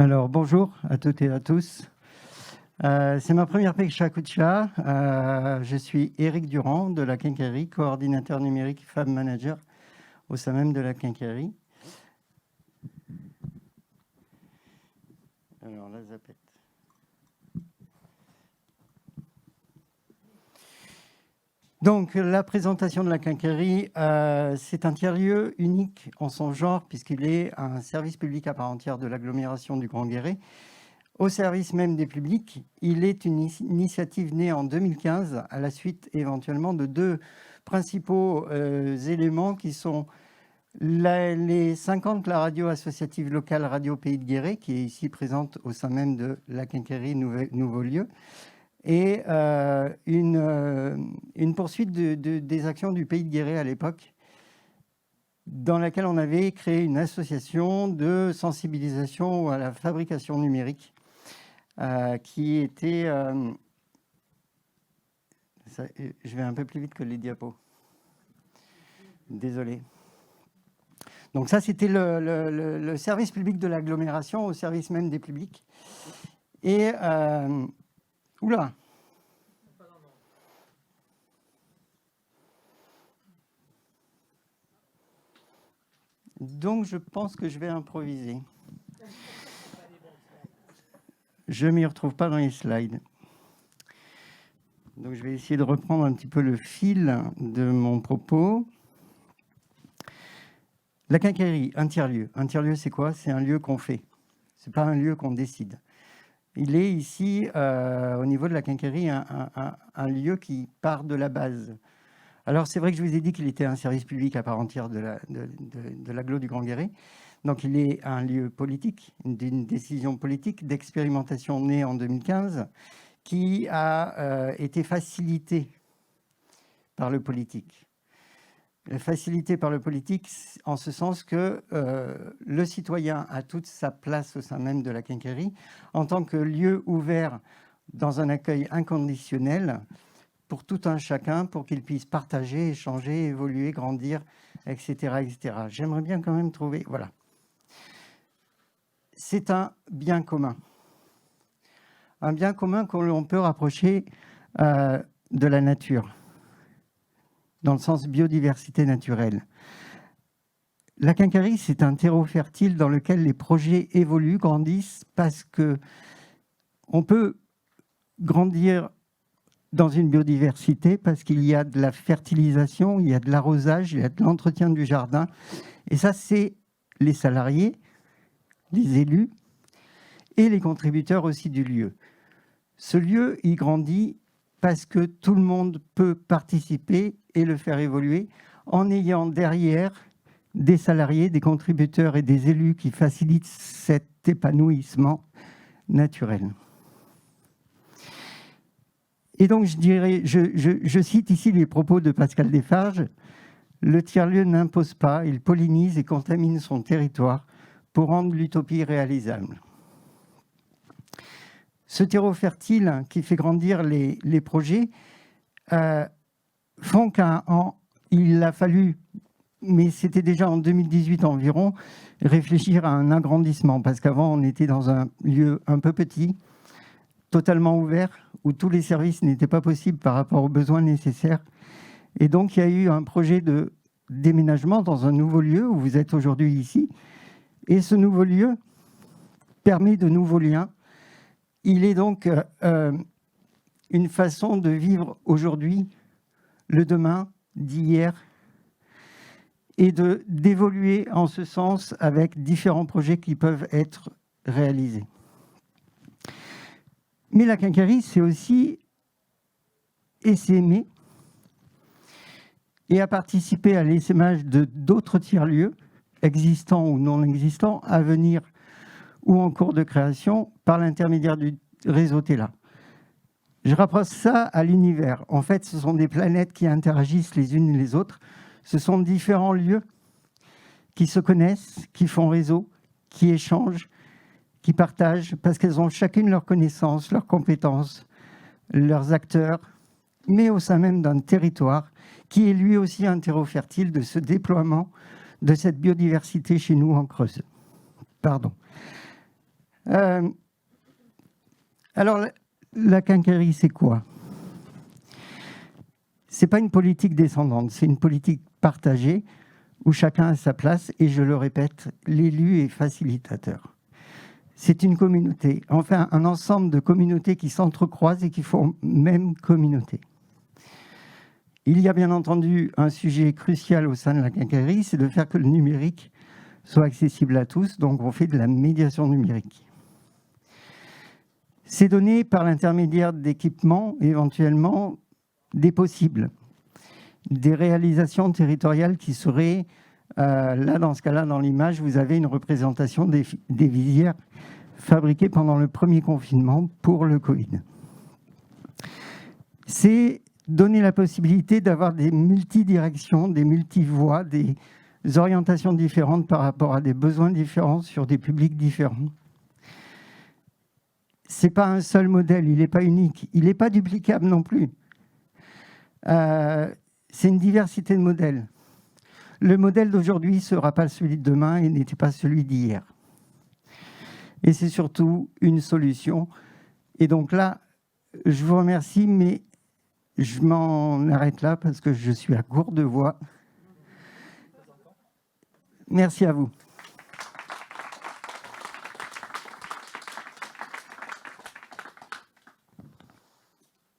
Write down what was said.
Alors, bonjour à toutes et à tous. C'est ma première Pêche à Kucha. Je suis Éric Durand de la Quincaillerie, coordinateur numérique Fab Manager au sein même de la Quincaillerie. Alors, la zapette. Donc, la présentation de la Quincaillerie, c'est un tiers-lieu unique en son genre, puisqu'il est un service public à part entière de l'agglomération du Grand Guéret. Au service même des publics, il est une initiative née en 2015, à la suite éventuellement de deux principaux éléments qui sont les 50, la radio associative locale Radio Pays de Guéret, qui est ici présente au sein même de la Quincaillerie Nouveau Lieu, et une poursuite des actions du Pays de Guéret à l'époque, dans laquelle on avait créé une association de sensibilisation à la fabrication numérique, qui était... je vais un peu plus vite que les diapos. Désolé. Donc ça, c'était le service public de l'agglomération au service même des publics. Et... oula! Donc, je pense que je vais improviser. Je ne m'y retrouve pas dans les slides. Donc, je vais essayer de reprendre un petit peu le fil de mon propos. La quincaillerie, un tiers-lieu. Un tiers-lieu, c'est quoi? C'est un lieu qu'on fait. Ce n'est pas un lieu qu'on décide. Il est ici, au niveau de la quincaillerie, un lieu qui part de la base. Alors, c'est vrai que je vous ai dit qu'il était un service public à part entière de l'agglo du Grand Guéret. Donc, il est un lieu politique, d'une décision politique d'expérimentation née en 2015 qui a été facilitée par le politique. Facilitée par le politique en ce sens que le citoyen a toute sa place au sein même de la quincaillerie en tant que lieu ouvert dans un accueil inconditionnel pour tout un chacun, pour qu'il puisse partager, échanger, évoluer, grandir, etc. etc. J'aimerais bien quand même trouver... Voilà. C'est un bien commun. Un bien commun qu'on peut rapprocher de la nature, dans le sens biodiversité naturelle. La quincaillerie, c'est un terreau fertile dans lequel les projets évoluent, grandissent, parce qu'on peut grandir dans une biodiversité parce qu'il y a de la fertilisation, il y a de l'arrosage, il y a de l'entretien du jardin. Et ça, c'est les salariés, les élus et les contributeurs aussi du lieu. Ce lieu, il grandit parce que tout le monde peut participer et le faire évoluer en ayant derrière des salariés, des contributeurs et des élus qui facilitent cet épanouissement naturel. Et donc, je cite ici les propos de Pascal Desfarges. Le tiers-lieu n'impose pas, il pollinise et contamine son territoire pour rendre l'utopie réalisable. Ce terreau fertile qui fait grandir les projets font qu'il a fallu, mais c'était déjà en 2018 environ, réfléchir à un agrandissement, parce qu'avant, on était dans un lieu un peu petit, totalement ouvert, où tous les services n'étaient pas possibles par rapport aux besoins nécessaires. Et donc, il y a eu un projet de déménagement dans un nouveau lieu, où vous êtes aujourd'hui ici. Et ce nouveau lieu permet de nouveaux liens. Il est donc une façon de vivre aujourd'hui, le demain d'hier, et d'évoluer en ce sens avec différents projets qui peuvent être réalisés. Mais la quincaillerie, c'est aussi essaimer et à participer à l'essaimage d'autres tiers-lieux, existants ou non existants, à venir ou en cours de création, par l'intermédiaire du réseau TELA. Je rapproche ça à l'univers. En fait, ce sont des planètes qui interagissent les unes les autres. Ce sont différents lieux qui se connaissent, qui font réseau, qui échangent, qui partagent, parce qu'elles ont chacune leurs connaissances, leurs compétences, leurs acteurs, mais au sein même d'un territoire qui est lui aussi un terreau fertile de ce déploiement de cette biodiversité chez nous en Creuse. Pardon. Alors, la quincaillerie, c'est quoi? C'est pas une politique descendante, c'est une politique partagée où chacun a sa place, et je le répète, l'élu est facilitateur. C'est une communauté, enfin un ensemble de communautés qui s'entrecroisent et qui font même communauté. Il y a bien entendu un sujet crucial au sein de la quincaillerie, c'est de faire que le numérique soit accessible à tous, donc on fait de la médiation numérique. C'est donné par l'intermédiaire d'équipements, éventuellement des possibles, des réalisations territoriales qui seraient, là dans ce cas-là, dans l'image, vous avez une représentation des visières fabriquées pendant le premier confinement pour le Covid. C'est donner la possibilité d'avoir des multidirections, des multivoies, des orientations différentes par rapport à des besoins différents sur des publics différents. Ce n'est pas un seul modèle, il n'est pas unique, il n'est pas duplicable non plus. C'est une diversité de modèles. Le modèle d'aujourd'hui ne sera pas celui de demain et n'était pas celui d'hier. Et c'est surtout une solution. Et donc là, je vous remercie, mais je m'en arrête là parce que je suis à court de voix. Merci à vous.